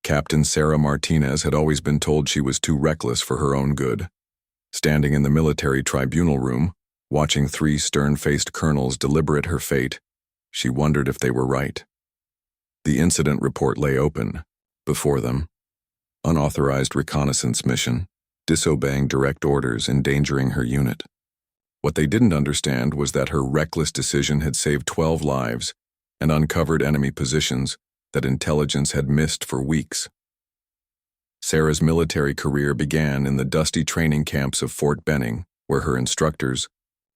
Captain Sarah Martinez had always been told she was too reckless for her own good. Standing in the military tribunal room, watching three stern-faced colonels deliberate her fate, she wondered if they were right. The incident report lay open, before them. Unauthorized reconnaissance mission, disobeying direct orders, endangering her unit. What they didn't understand was that her reckless decision had saved 12 lives and uncovered enemy positions that intelligence had missed for weeks. Sarah's military career began in the dusty training camps of Fort Benning, where her instructors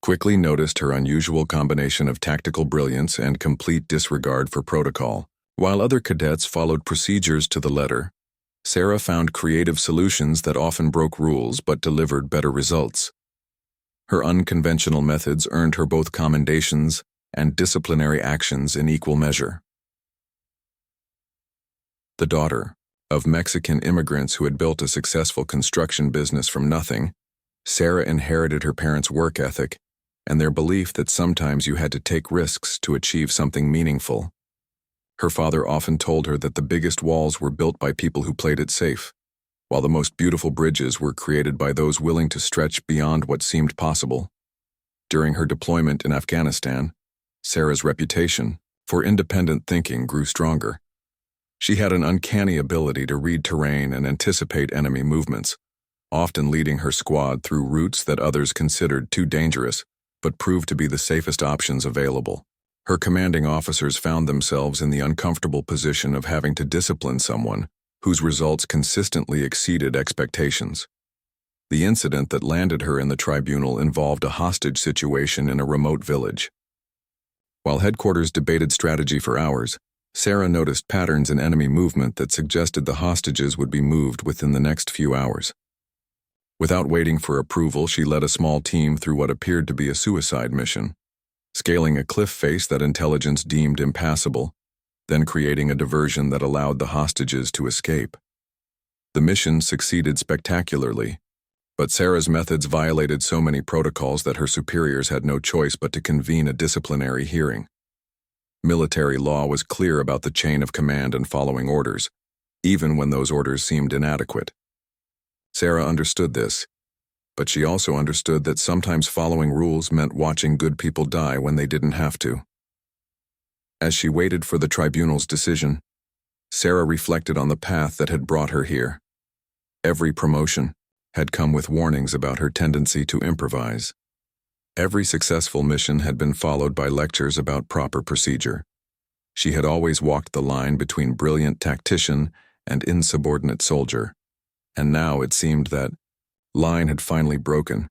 quickly noticed her unusual combination of tactical brilliance and complete disregard for protocol. While other cadets followed procedures to the letter, Sarah found creative solutions that often broke rules but delivered better results. Her unconventional methods earned her both commendations and disciplinary actions in equal measure. The daughter of Mexican immigrants who had built a successful construction business from nothing, Sarah inherited her parents' work ethic and their belief that sometimes you had to take risks to achieve something meaningful. Her father often told her that the biggest walls were built by people who played it safe, while the most beautiful bridges were created by those willing to stretch beyond what seemed possible. During her deployment in Afghanistan, Sarah's reputation for independent thinking grew stronger. She had an uncanny ability to read terrain and anticipate enemy movements, often leading her squad through routes that others considered too dangerous, but proved to be the safest options available. Her commanding officers found themselves in the uncomfortable position of having to discipline someone whose results consistently exceeded expectations. The incident that landed her in the tribunal involved a hostage situation in a remote village. While headquarters debated strategy for hours, Sarah noticed patterns in enemy movement that suggested the hostages would be moved within the next few hours. Without waiting for approval, she led a small team through what appeared to be a suicide mission, scaling a cliff face that intelligence deemed impassable, then creating a diversion that allowed the hostages to escape. The mission succeeded spectacularly, but Sarah's methods violated so many protocols that her superiors had no choice but to convene a disciplinary hearing. Military law was clear about the chain of command and following orders, even when those orders seemed inadequate. Sarah understood this, but she also understood that sometimes following rules meant watching good people die when they didn't have to. As she waited for the tribunal's decision, Sarah reflected on the path that had brought her here. Every promotion had come with warnings about her tendency to improvise. Every successful mission had been followed by lectures about proper procedure. She had always walked the line between brilliant tactician and insubordinate soldier, and now it seemed that line had finally broken.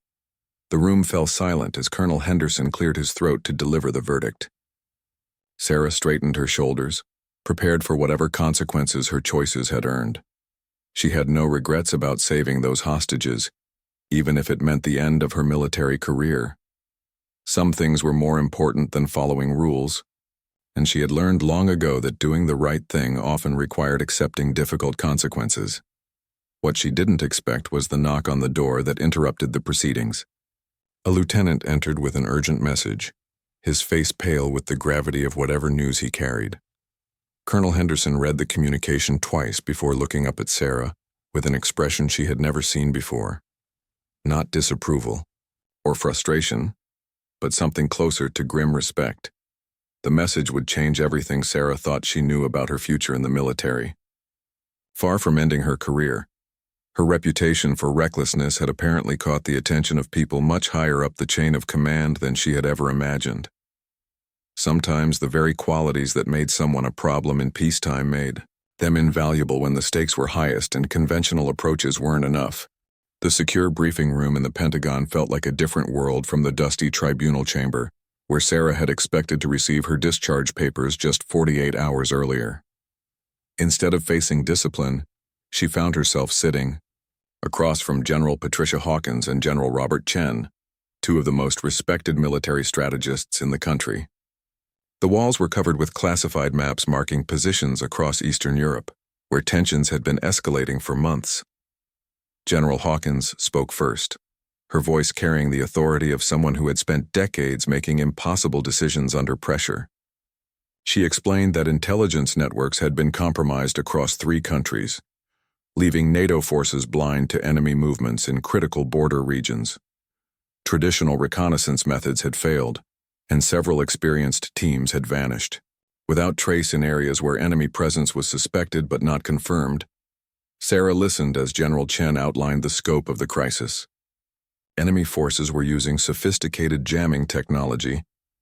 The room fell silent as Colonel Henderson cleared his throat to deliver the verdict. Sarah straightened her shoulders, prepared for whatever consequences her choices had earned. She had no regrets about saving those hostages, even if it meant the end of her military career. Some things were more important than following rules, and she had learned long ago that doing the right thing often required accepting difficult consequences. What she didn't expect was the knock on the door that interrupted the proceedings. A lieutenant entered with an urgent message, his face pale with the gravity of whatever news he carried. Colonel Henderson read the communication twice before looking up at Sarah with an expression she had never seen before. Not disapproval or frustration, but something closer to grim respect. The message would change everything Sarah thought she knew about her future in the military. Far from ending her career, her reputation for recklessness had apparently caught the attention of people much higher up the chain of command than she had ever imagined. Sometimes the very qualities that made someone a problem in peacetime made them invaluable when the stakes were highest and conventional approaches weren't enough. The secure briefing room in the Pentagon felt like a different world from the dusty tribunal chamber, where Sarah had expected to receive her discharge papers just 48 hours earlier. Instead of facing discipline, she found herself sitting across from General Patricia Hawkins and General Robert Chen, two of the most respected military strategists in the country. The walls were covered with classified maps marking positions across Eastern Europe, where tensions had been escalating for months. General Hawkins spoke first, her voice carrying the authority of someone who had spent decades making impossible decisions under pressure. She explained that intelligence networks had been compromised across 3 countries, leaving NATO forces blind to enemy movements in critical border regions. Traditional reconnaissance methods had failed, and several experienced teams had vanished. Without trace in areas where enemy presence was suspected but not confirmed, Sarah listened as General Chen outlined the scope of the crisis. Enemy forces were using sophisticated jamming technology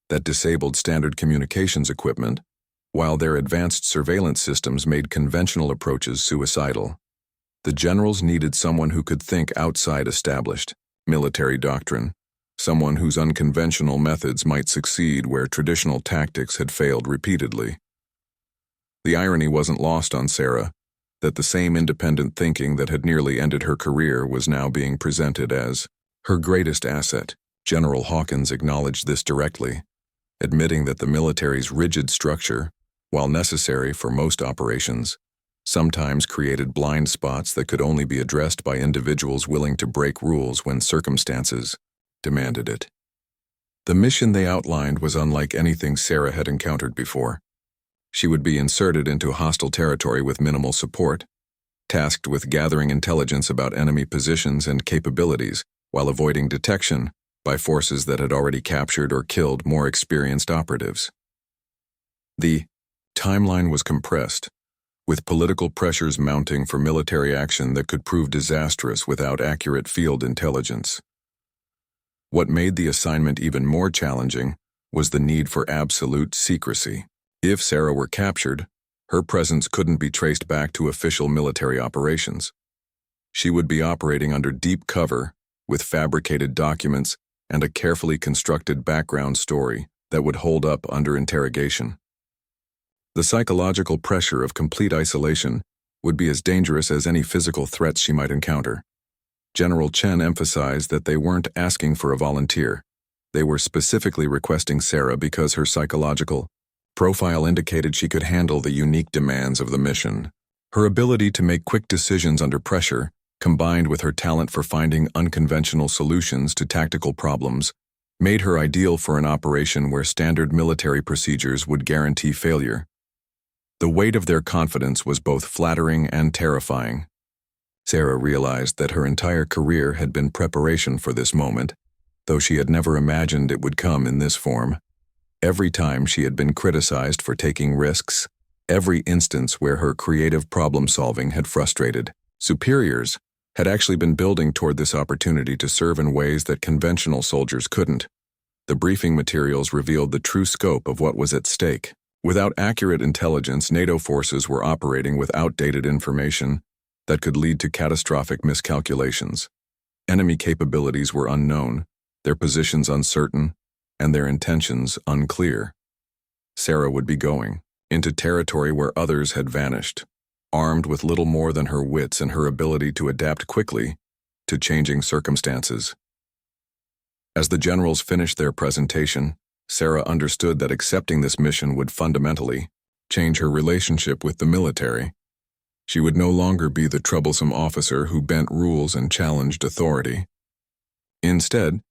that disabled standard communications equipment, while their advanced surveillance systems made conventional approaches suicidal. The generals needed someone who could think outside established military doctrine, someone whose unconventional methods might succeed where traditional tactics had failed repeatedly. The irony wasn't lost on Sarah that the same independent thinking that had nearly ended her career was now being presented as her greatest asset. General Hawkins acknowledged this directly, admitting that the military's rigid structure, while necessary for most operations, sometimes created blind spots that could only be addressed by individuals willing to break rules when circumstances demanded it. The mission they outlined was unlike anything Sarah had encountered before. She would be inserted into hostile territory with minimal support, tasked with gathering intelligence about enemy positions and capabilities while avoiding detection by forces that had already captured or killed more experienced operatives. The timeline was compressed, with political pressures mounting for military action that could prove disastrous without accurate field intelligence. What made the assignment even more challenging was the need for absolute secrecy. If Sarah were captured, her presence couldn't be traced back to official military operations. She would be operating under deep cover, with fabricated documents and a carefully constructed background story that would hold up under interrogation. The psychological pressure of complete isolation would be as dangerous as any physical threats she might encounter. General Chen emphasized that they weren't asking for a volunteer. They were specifically requesting Sarah because her psychological profile indicated she could handle the unique demands of the mission. Her ability to make quick decisions under pressure, combined with her talent for finding unconventional solutions to tactical problems, made her ideal for an operation where standard military procedures would guarantee failure. The weight of their confidence was both flattering and terrifying. Sarah realized that her entire career had been preparation for this moment, though she had never imagined it would come in this form. Every time she had been criticized for taking risks, every instance where her creative problem-solving had frustrated superiors, had actually been building toward this opportunity to serve in ways that conventional soldiers couldn't. The briefing materials revealed the true scope of what was at stake. Without accurate intelligence, NATO forces were operating with outdated information that could lead to catastrophic miscalculations. Enemy capabilities were unknown, their positions uncertain, and their intentions unclear. Sarah would be going into territory where others had vanished, armed with little more than her wits and her ability to adapt quickly to changing circumstances. As the generals finished their presentation, Sarah understood that accepting this mission would fundamentally change her relationship with the military. She would no longer be the troublesome officer who bent rules and challenged authority. Instead,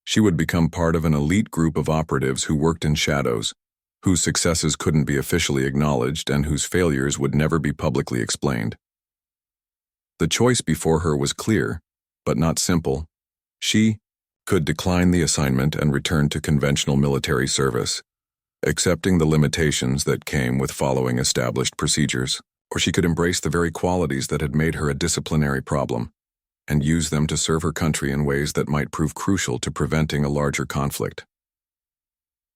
she would become part of an elite group of operatives who worked in shadows, whose successes couldn't be officially acknowledged and whose failures would never be publicly explained. The choice before her was clear, but not simple. She could decline the assignment and return to conventional military service, accepting the limitations that came with following established procedures, or she could embrace the very qualities that had made her a disciplinary problem and use them to serve her country in ways that might prove crucial to preventing a larger conflict.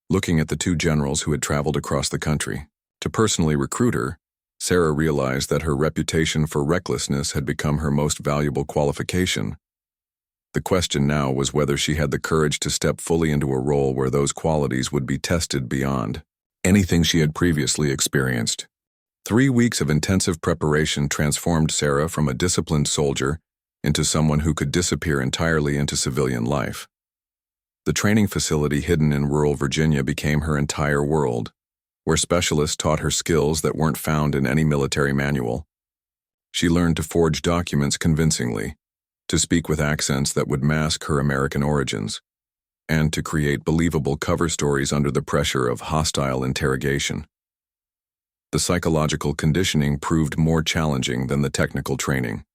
Looking at the 2 generals who had traveled across the country to personally recruit her, Sarah realized that her reputation for recklessness had become her most valuable qualification. The question now was whether she had the courage to step fully into a role where those qualities would be tested beyond anything she had previously experienced. 3 weeks of intensive preparation transformed Sarah from a disciplined soldier into someone who could disappear entirely into civilian life. The training facility hidden in rural Virginia became her entire world, where specialists taught her skills that weren't found in any military manual. She learned to forge documents convincingly, to speak with accents that would mask her American origins, and to create believable cover stories under the pressure of hostile interrogation. The psychological conditioning proved more challenging than the technical training.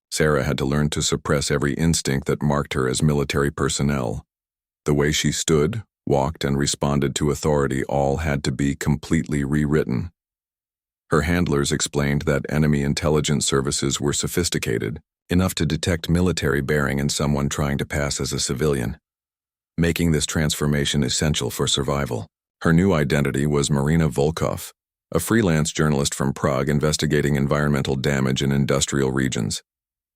Sarah had to learn to suppress every instinct that marked her as military personnel. The way she stood, walked, and responded to authority all had to be completely rewritten. Her handlers explained that enemy intelligence services were sophisticated, enough to detect military bearing in someone trying to pass as a civilian, making this transformation essential for survival. Her new identity was Marina Volkov, a freelance journalist from Prague investigating environmental damage in industrial regions.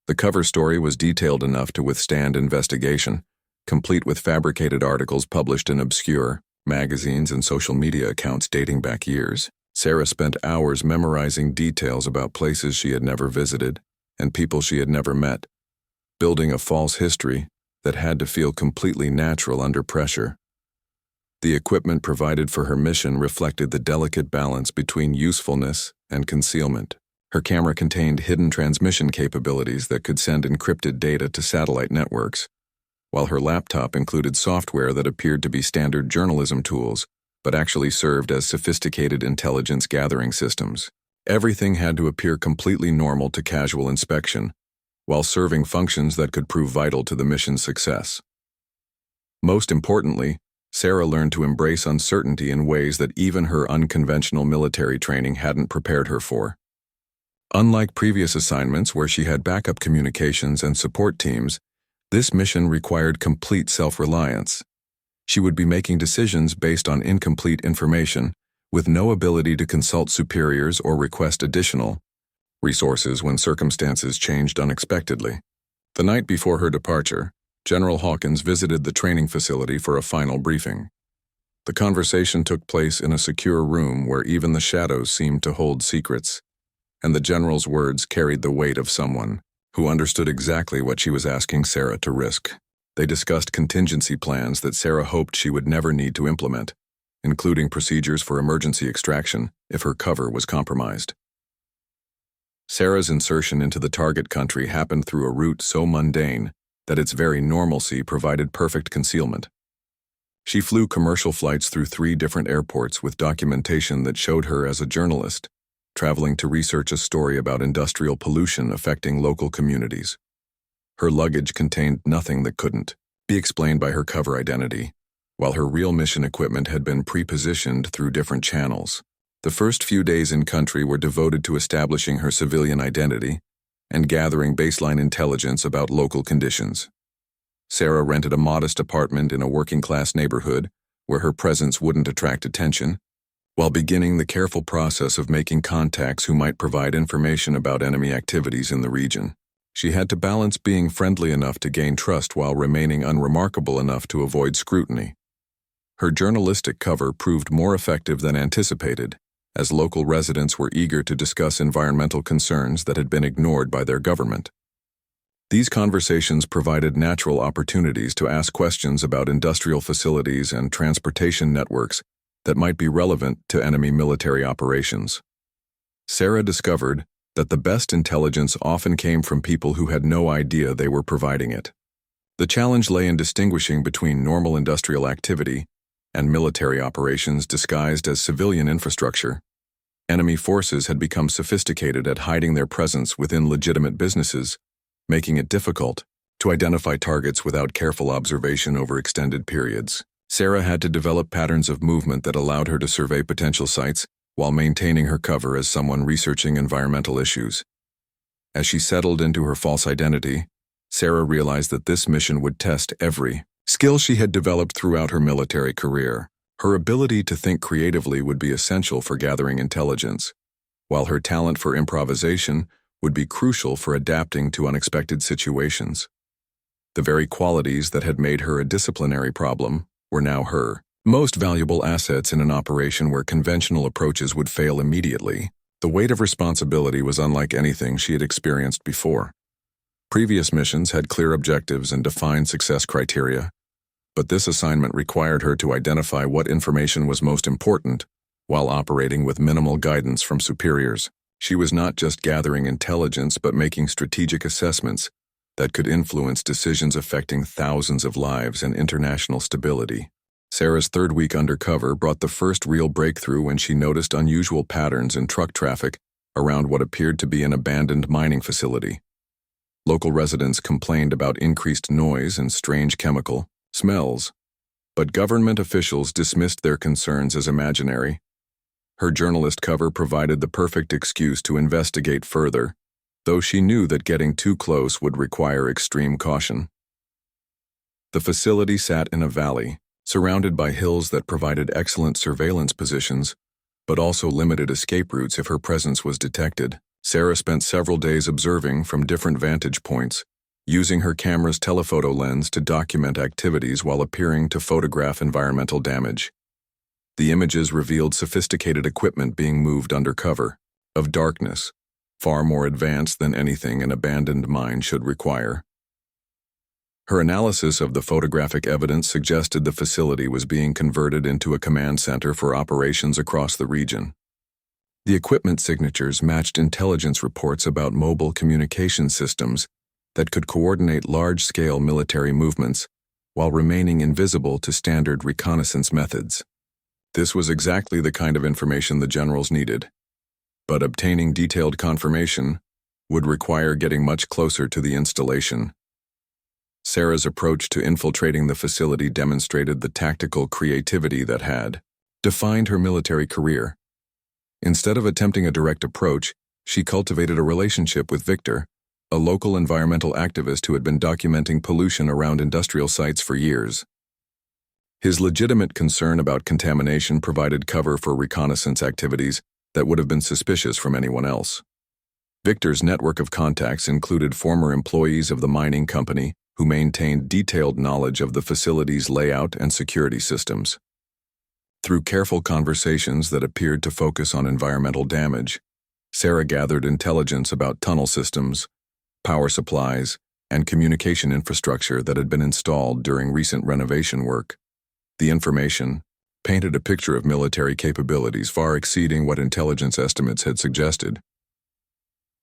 The cover story was detailed enough to withstand investigation, complete with fabricated articles published in obscure magazines and social media accounts dating back years. Sarah spent hours memorizing details about places she had never visited and people she had never met, building a false history that had to feel completely natural under pressure. The equipment provided for her mission reflected the delicate balance between usefulness and concealment. Her camera contained hidden transmission capabilities that could send encrypted data to satellite networks, while her laptop included software that appeared to be standard journalism tools, but actually served as sophisticated intelligence gathering systems. Everything had to appear completely normal to casual inspection, while serving functions that could prove vital to the mission's success. Most importantly, Sarah learned to embrace uncertainty in ways that even her unconventional military training hadn't prepared her for. Unlike previous assignments where she had backup communications and support teams, this mission required complete self-reliance. She would be making decisions based on incomplete information, with no ability to consult superiors or request additional resources when circumstances changed unexpectedly. The night before her departure, General Hawkins visited the training facility for a final briefing. The conversation took place in a secure room where even the shadows seemed to hold secrets, and the general's words carried the weight of someone who understood exactly what she was asking Sarah to risk. They discussed contingency plans that Sarah hoped she would never need to implement, including procedures for emergency extraction if her cover was compromised. Sarah's insertion into the target country happened through a route so mundane that its very normalcy provided perfect concealment. She flew commercial flights through 3 different airports with documentation that showed her as a journalist, traveling to research a story about industrial pollution affecting local communities. Her luggage contained nothing that couldn't be explained by her cover identity, while her real mission equipment had been pre-positioned through different channels. The first few days in country were devoted to establishing her civilian identity and gathering baseline intelligence about local conditions. Sarah rented a modest apartment in a working-class neighborhood where her presence wouldn't attract attention, while beginning the careful process of making contacts who might provide information about enemy activities in the region. She had to balance being friendly enough to gain trust while remaining unremarkable enough to avoid scrutiny. Her journalistic cover proved more effective than anticipated, as local residents were eager to discuss environmental concerns that had been ignored by their government. These conversations provided natural opportunities to ask questions about industrial facilities and transportation networks that might be relevant to enemy military operations. Sarah discovered that the best intelligence often came from people who had no idea they were providing it. The challenge lay in distinguishing between normal industrial activity and military operations disguised as civilian infrastructure. Enemy forces had become sophisticated at hiding their presence within legitimate businesses, making it difficult to identify targets without careful observation over extended periods. Sarah had to develop patterns of movement that allowed her to survey potential sites while maintaining her cover as someone researching environmental issues. As she settled into her false identity, Sarah realized that this mission would test every skill she had developed throughout her military career. Her ability to think creatively would be essential for gathering intelligence, while her talent for improvisation would be crucial for adapting to unexpected situations. The very qualities that had made her a disciplinary problem were now her most valuable assets in an operation where conventional approaches would fail immediately. The weight of responsibility was unlike anything she had experienced before. Previous missions had clear objectives and defined success criteria, but this assignment required her to identify what information was most important while operating with minimal guidance from superiors. She was not just gathering intelligence but making strategic assessments that could influence decisions affecting thousands of lives and international stability. Sarah's third week undercover brought the first real breakthrough when she noticed unusual patterns in truck traffic around what appeared to be an abandoned mining facility. Local residents complained about increased noise and strange chemical smells, but government officials dismissed their concerns as imaginary. Her journalist cover provided the perfect excuse to investigate further, though she knew that getting too close would require extreme caution. The facility sat in a valley, surrounded by hills that provided excellent surveillance positions, but also limited escape routes if her presence was detected. Sarah spent several days observing from different vantage points, using her camera's telephoto lens to document activities while appearing to photograph environmental damage. The images revealed sophisticated equipment being moved under cover of darkness, far more advanced than anything an abandoned mine should require. Her analysis of the photographic evidence suggested the facility was being converted into a command center for operations across the region. The equipment signatures matched intelligence reports about mobile communication systems that could coordinate large-scale military movements while remaining invisible to standard reconnaissance methods. This was exactly the kind of information the generals needed, but obtaining detailed confirmation would require getting much closer to the installation. Sarah's approach to infiltrating the facility demonstrated the tactical creativity that had defined her military career. Instead of attempting a direct approach, she cultivated a relationship with Victor, a local environmental activist who had been documenting pollution around industrial sites for years. His legitimate concern about contamination provided cover for reconnaissance activities that would have been suspicious from anyone else. Victor's network of contacts included former employees of the mining company who maintained detailed knowledge of the facility's layout and security systems. Through careful conversations that appeared to focus on environmental damage, Sarah gathered intelligence about tunnel systems, power supplies, and communication infrastructure that had been installed during recent renovation work. The information painted a picture of military capabilities far exceeding what intelligence estimates had suggested.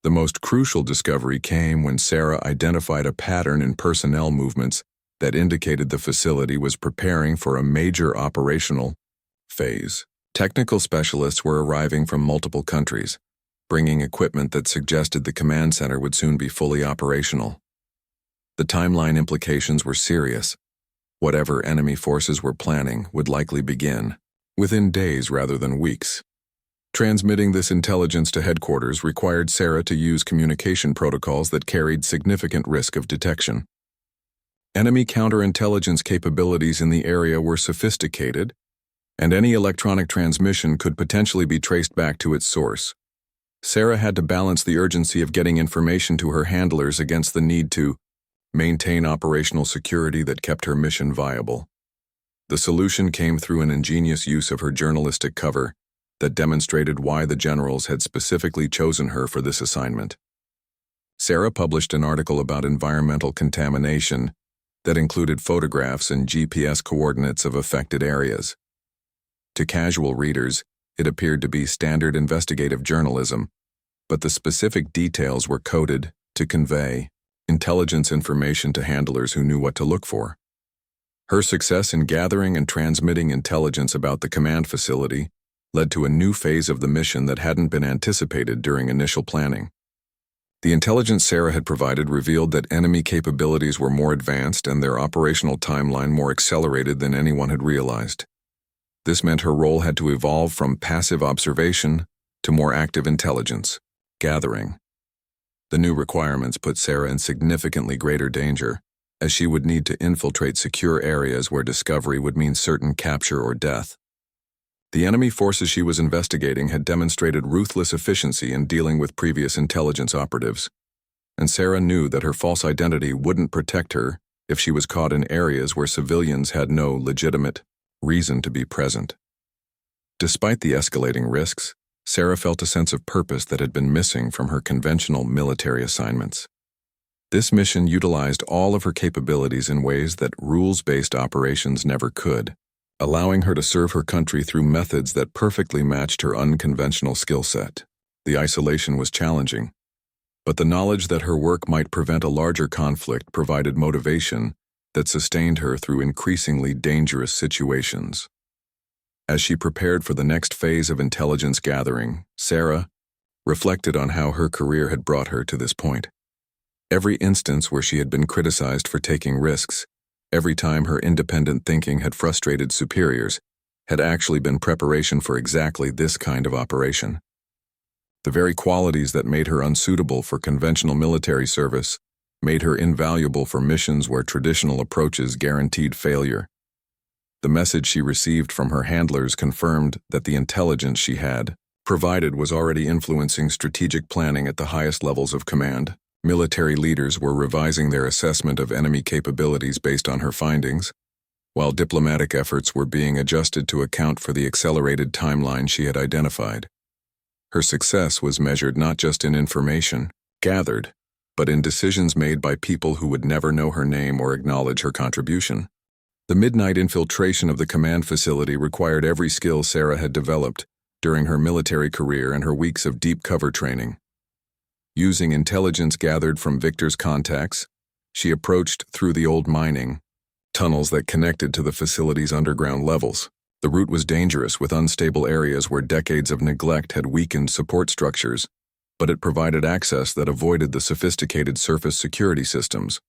The most crucial discovery came when Sarah identified a pattern in personnel movements that indicated the facility was preparing for a major operational phase. Technical specialists were arriving from multiple countries, bringing equipment that suggested the command center would soon be fully operational. The timeline implications were serious. Whatever enemy forces were planning would likely begin within days rather than weeks. Transmitting this intelligence to headquarters required Sarah to use communication protocols that carried significant risk of detection. Enemy counterintelligence capabilities in the area were sophisticated, and any electronic transmission could potentially be traced back to its source. Sarah had to balance the urgency of getting information to her handlers against the need to maintain operational security that kept her mission viable. The solution came through an ingenious use of her journalistic cover that demonstrated why the generals had specifically chosen her for this assignment. Sarah published an article about environmental contamination that included photographs and GPS coordinates of affected areas. To casual readers, it appeared to be standard investigative journalism, but the specific details were coded to convey intelligence information to handlers who knew what to look for. Her success in gathering and transmitting intelligence about the command facility led to a new phase of the mission that hadn't been anticipated during initial planning. The intelligence Sarah had provided revealed that enemy capabilities were more advanced and their operational timeline more accelerated than anyone had realized. This meant her role had to evolve from passive observation to more active intelligence gathering. The new requirements put Sarah in significantly greater danger, as she would need to infiltrate secure areas where discovery would mean certain capture or death. The enemy forces she was investigating had demonstrated ruthless efficiency in dealing with previous intelligence operatives, and Sarah knew that her false identity wouldn't protect her if she was caught in areas where civilians had no legitimate reason to be present. Despite the escalating risks, Sarah felt a sense of purpose that had been missing from her conventional military assignments. This mission utilized all of her capabilities in ways that rules-based operations never could, allowing her to serve her country through methods that perfectly matched her unconventional skill set. The isolation was challenging, but the knowledge that her work might prevent a larger conflict provided motivation that sustained her through increasingly dangerous situations. As she prepared for the next phase of intelligence gathering, Sarah reflected on how her career had brought her to this point. Every instance where she had been criticized for taking risks, every time her independent thinking had frustrated superiors, had actually been preparation for exactly this kind of operation. The very qualities that made her unsuitable for conventional military service made her invaluable for missions where traditional approaches guaranteed failure. The message she received from her handlers confirmed that the intelligence she had provided was already influencing strategic planning at the highest levels of command. Military leaders were revising their assessment of enemy capabilities based on her findings, while diplomatic efforts were being adjusted to account for the accelerated timeline she had identified. Her success was measured not just in information gathered, but in decisions made by people who would never know her name or acknowledge her contribution. The midnight infiltration of the command facility required every skill Sarah had developed during her military career and her weeks of deep cover training. Using intelligence gathered from Victor's contacts, she approached through the old mining tunnels that connected to the facility's underground levels. The route was dangerous, with unstable areas where decades of neglect had weakened support structures, but it provided access that avoided the sophisticated surface security systems.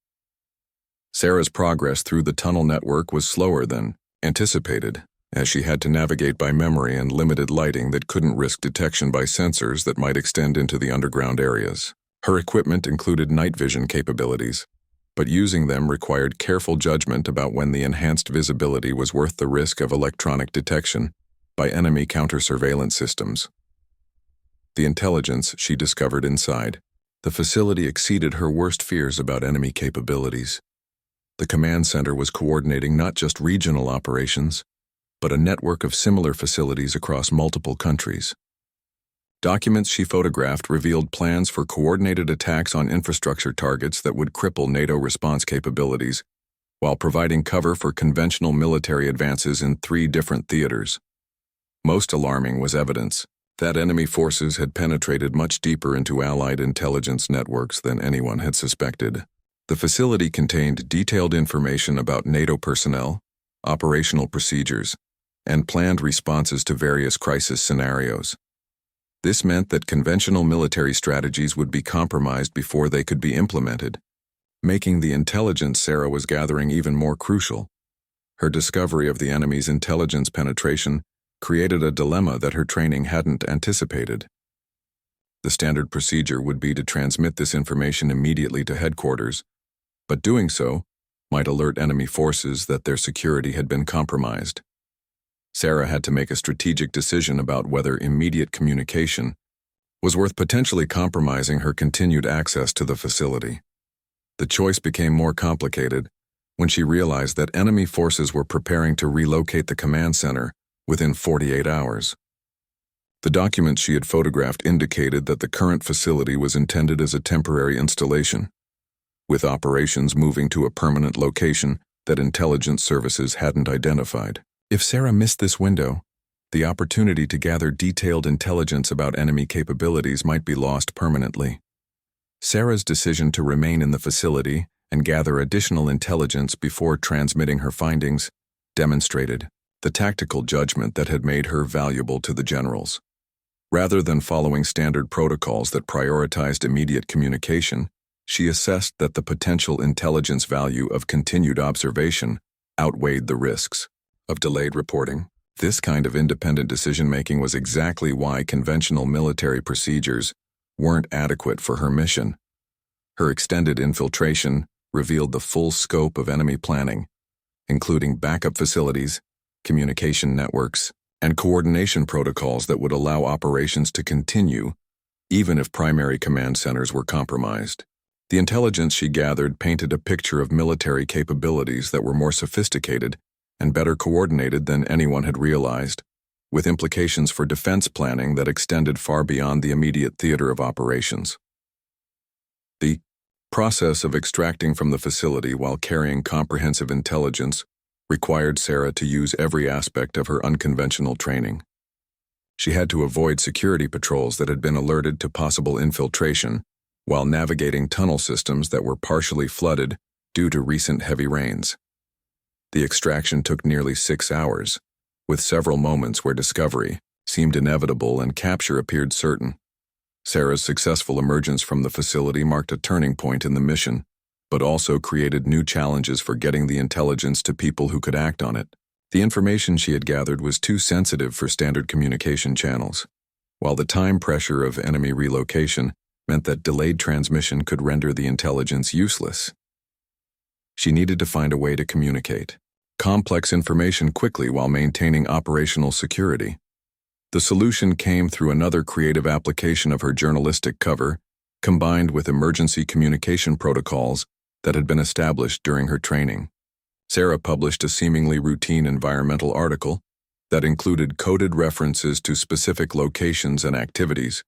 Sarah's progress through the tunnel network was slower than anticipated, as she had to navigate by memory and limited lighting that couldn't risk detection by sensors that might extend into the underground areas. Her equipment included night vision capabilities, but using them required careful judgment about when the enhanced visibility was worth the risk of electronic detection by enemy counter-surveillance systems. The intelligence she discovered inside the facility exceeded her worst fears about enemy capabilities. The command center was coordinating not just regional operations, but a network of similar facilities across multiple countries. Documents she photographed revealed plans for coordinated attacks on infrastructure targets that would cripple NATO response capabilities, while providing cover for conventional military advances in 3 different theaters. Most alarming was evidence that enemy forces had penetrated much deeper into Allied intelligence networks than anyone had suspected. The facility contained detailed information about NATO personnel, operational procedures, and planned responses to various crisis scenarios. This meant that conventional military strategies would be compromised before they could be implemented, making the intelligence Sarah was gathering even more crucial. Her discovery of the enemy's intelligence penetration created a dilemma that her training hadn't anticipated. The standard procedure would be to transmit this information immediately to headquarters, but doing so might alert enemy forces that their security had been compromised. Sarah had to make a strategic decision about whether immediate communication was worth potentially compromising her continued access to the facility. The choice became more complicated when she realized that enemy forces were preparing to relocate the command center within 48 hours. The documents she had photographed indicated that the current facility was intended as a temporary installation, with operations moving to a permanent location that intelligence services hadn't identified. If Sarah missed this window, the opportunity to gather detailed intelligence about enemy capabilities might be lost permanently. Sarah's decision to remain in the facility and gather additional intelligence before transmitting her findings demonstrated the tactical judgment that had made her valuable to the generals. Rather than following standard protocols that prioritized immediate communication, she assessed that the potential intelligence value of continued observation outweighed the risks of delayed reporting. This kind of independent decision-making was exactly why conventional military procedures weren't adequate for her mission. Her extended infiltration revealed the full scope of enemy planning, including backup facilities, communication networks, and coordination protocols that would allow operations to continue even if primary command centers were compromised. The intelligence she gathered painted a picture of military capabilities that were more sophisticated and better coordinated than anyone had realized, with implications for defense planning that extended far beyond the immediate theater of operations. The process of extracting from the facility while carrying comprehensive intelligence required Sarah to use every aspect of her unconventional training. She had to avoid security patrols that had been alerted to possible infiltration, while navigating tunnel systems that were partially flooded due to recent heavy rains. The extraction took nearly 6 hours, with several moments where discovery seemed inevitable and capture appeared certain. Sarah's successful emergence from the facility marked a turning point in the mission, but also created new challenges for getting the intelligence to people who could act on it. The information she had gathered was too sensitive for standard communication channels, while the time pressure of enemy relocation meant that delayed transmission could render the intelligence useless. She needed to find a way to communicate complex information quickly while maintaining operational security. The solution came through another creative application of her journalistic cover, combined with emergency communication protocols that had been established during her training. Sarah published a seemingly routine environmental article that included coded references to specific locations and activities,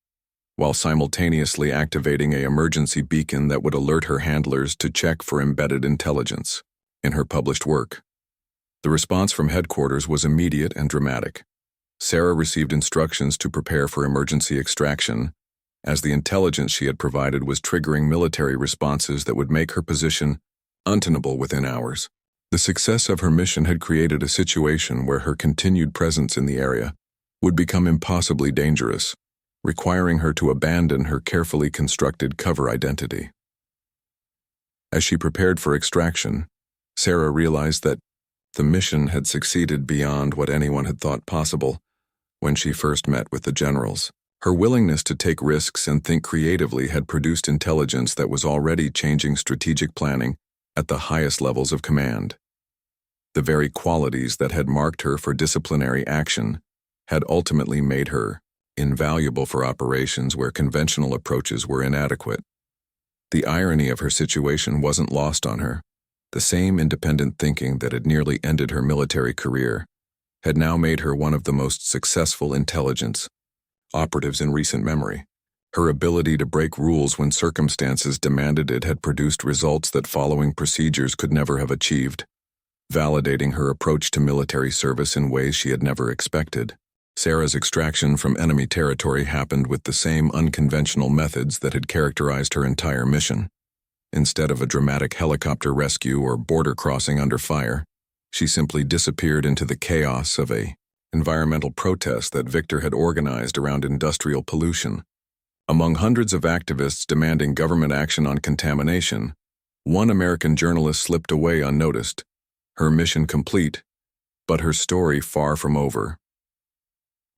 while simultaneously activating an emergency beacon that would alert her handlers to check for embedded intelligence. In her published work, the response from headquarters was immediate and dramatic. Sarah received instructions to prepare for emergency extraction, as the intelligence she had provided was triggering military responses that would make her position untenable within hours. The success of her mission had created a situation where her continued presence in the area would become impossibly dangerous, requiring her to abandon her carefully constructed cover identity. As she prepared for extraction, Sarah realized that the mission had succeeded beyond what anyone had thought possible when she first met with the generals. Her willingness to take risks and think creatively had produced intelligence that was already changing strategic planning at the highest levels of command. The very qualities that had marked her for disciplinary action had ultimately made her invaluable for operations where conventional approaches were inadequate. The irony of her situation wasn't lost on her. The same independent thinking that had nearly ended her military career had now made her one of the most successful intelligence operatives in recent memory. Her ability to break rules when circumstances demanded it had produced results that following procedures could never have achieved, validating her approach to military service in ways she had never expected. Sarah's extraction from enemy territory happened with the same unconventional methods that had characterized her entire mission. Instead of a dramatic helicopter rescue or border crossing under fire, she simply disappeared into the chaos of an environmental protest that Victor had organized around industrial pollution. Among hundreds of activists demanding government action on contamination, one American journalist slipped away unnoticed, her mission complete, but her story far from over.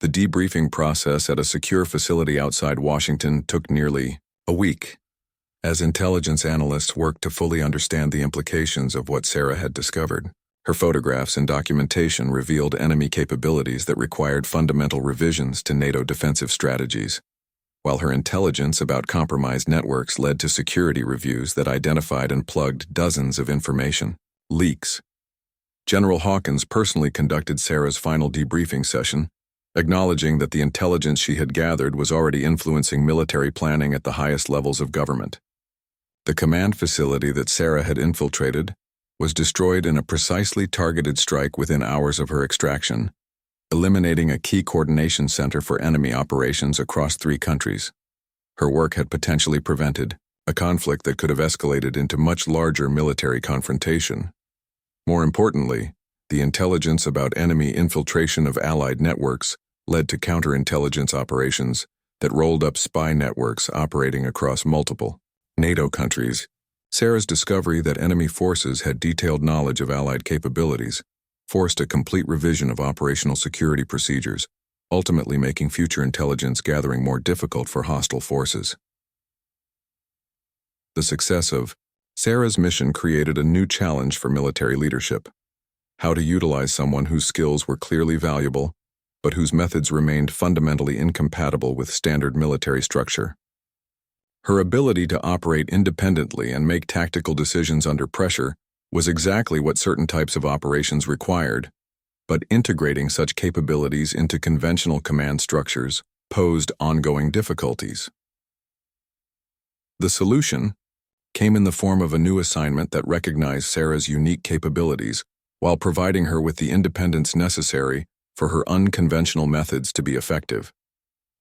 The debriefing process at a secure facility outside Washington took nearly a week, as intelligence analysts worked to fully understand the implications of what Sarah had discovered. Her photographs and documentation revealed enemy capabilities that required fundamental revisions to NATO defensive strategies, while her intelligence about compromised networks led to security reviews that identified and plugged dozens of information leaks. General Hawkins personally conducted Sarah's final debriefing session, acknowledging that the intelligence she had gathered was already influencing military planning at the highest levels of government. The command facility that Sarah had infiltrated was destroyed in a precisely targeted strike within hours of her extraction, eliminating a key coordination center for enemy operations across 3 countries. Her work had potentially prevented a conflict that could have escalated into much larger military confrontation. More importantly, the intelligence about enemy infiltration of Allied networks led to counterintelligence operations that rolled up spy networks operating across multiple NATO countries. Sarah's discovery that enemy forces had detailed knowledge of Allied capabilities forced a complete revision of operational security procedures, ultimately making future intelligence gathering more difficult for hostile forces. The success of Sarah's mission created a new challenge for military leadership: how to utilize someone whose skills were clearly valuable, but whose methods remained fundamentally incompatible with standard military structure. Her ability to operate independently and make tactical decisions under pressure was exactly what certain types of operations required, but integrating such capabilities into conventional command structures posed ongoing difficulties. The solution came in the form of a new assignment that recognized Sarah's unique capabilities while providing her with the independence necessary for her unconventional methods to be effective.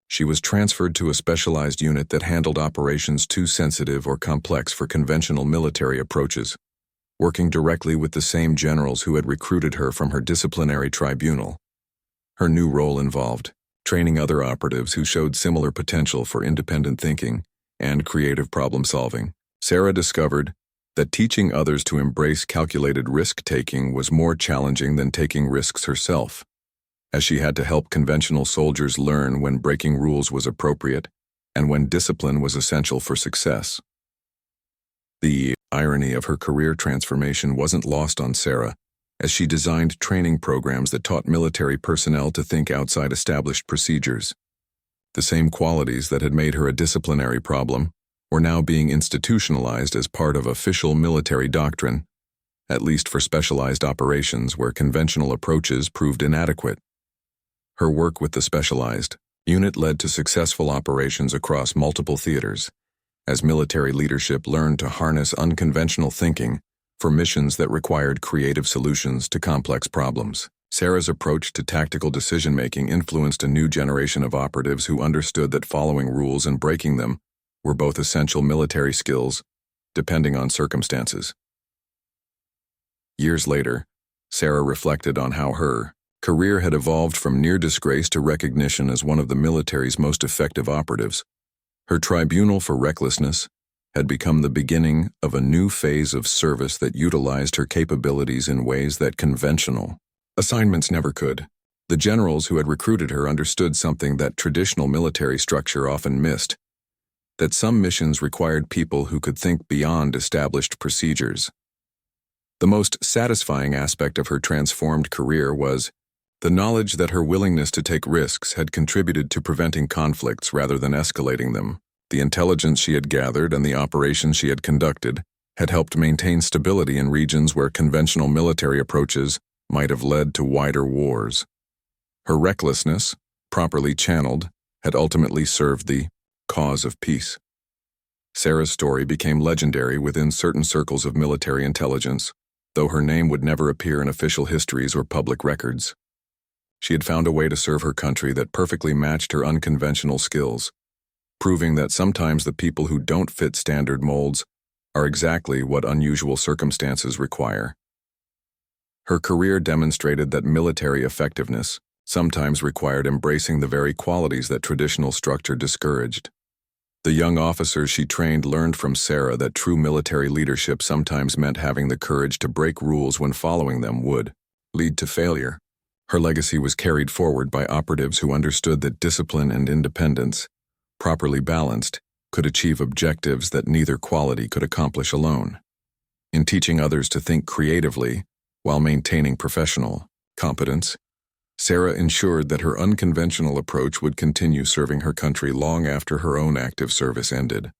She was transferred to a specialized unit that handled operations too sensitive or complex for conventional military approaches. working directly with the same generals who had recruited her from her disciplinary tribunal. Her new role involved training other operatives who showed similar potential for independent thinking and creative problem-solving. Sarah discovered that teaching others to embrace calculated risk-taking was more challenging than taking risks herself, as she had to help conventional soldiers learn when breaking rules was appropriate and when discipline was essential for success. The irony of her career transformation wasn't lost on Sarah, as she designed training programs that taught military personnel to think outside established procedures. The same qualities that had made her a disciplinary problem were now being institutionalized as part of official military doctrine, at least for specialized operations where conventional approaches proved inadequate. Her work with the specialized unit led to successful operations across multiple theaters, as military leadership learned to harness unconventional thinking for missions that required creative solutions to complex problems. Sarah's approach to tactical decision-making influenced a new generation of operatives who understood that following rules and breaking them were both essential military skills, depending on circumstances. Years later, Sarah reflected on how her career had evolved from near disgrace to recognition as one of the military's most effective operatives. Her tribunal for recklessness had become the beginning of a new phase of service that utilized her capabilities in ways that conventional assignments never could. The generals who had recruited her understood something that traditional military structure often missed, that some missions required people who could think beyond established procedures. The most satisfying aspect of her transformed career was the knowledge that her willingness to take risks had contributed to preventing conflicts rather than escalating them. The intelligence she had gathered and the operations she had conducted had helped maintain stability in regions where conventional military approaches might have led to wider wars. Her recklessness, properly channeled, had ultimately served the cause of peace. Sarah's story became legendary within certain circles of military intelligence, though her name would never appear in official histories or public records. She had found a way to serve her country that perfectly matched her unconventional skills, proving that sometimes the people who don't fit standard molds are exactly what unusual circumstances require. Her career demonstrated that military effectiveness sometimes required embracing the very qualities that traditional structure discouraged. The young officers she trained learned from Sarah that true military leadership sometimes meant having the courage to break rules when following them would lead to failure. Her legacy was carried forward by operatives who understood that discipline and independence, properly balanced, could achieve objectives that neither quality could accomplish alone. In teaching others to think creatively while maintaining professional competence, Sarah ensured that her unconventional approach would continue serving her country long after her own active service ended.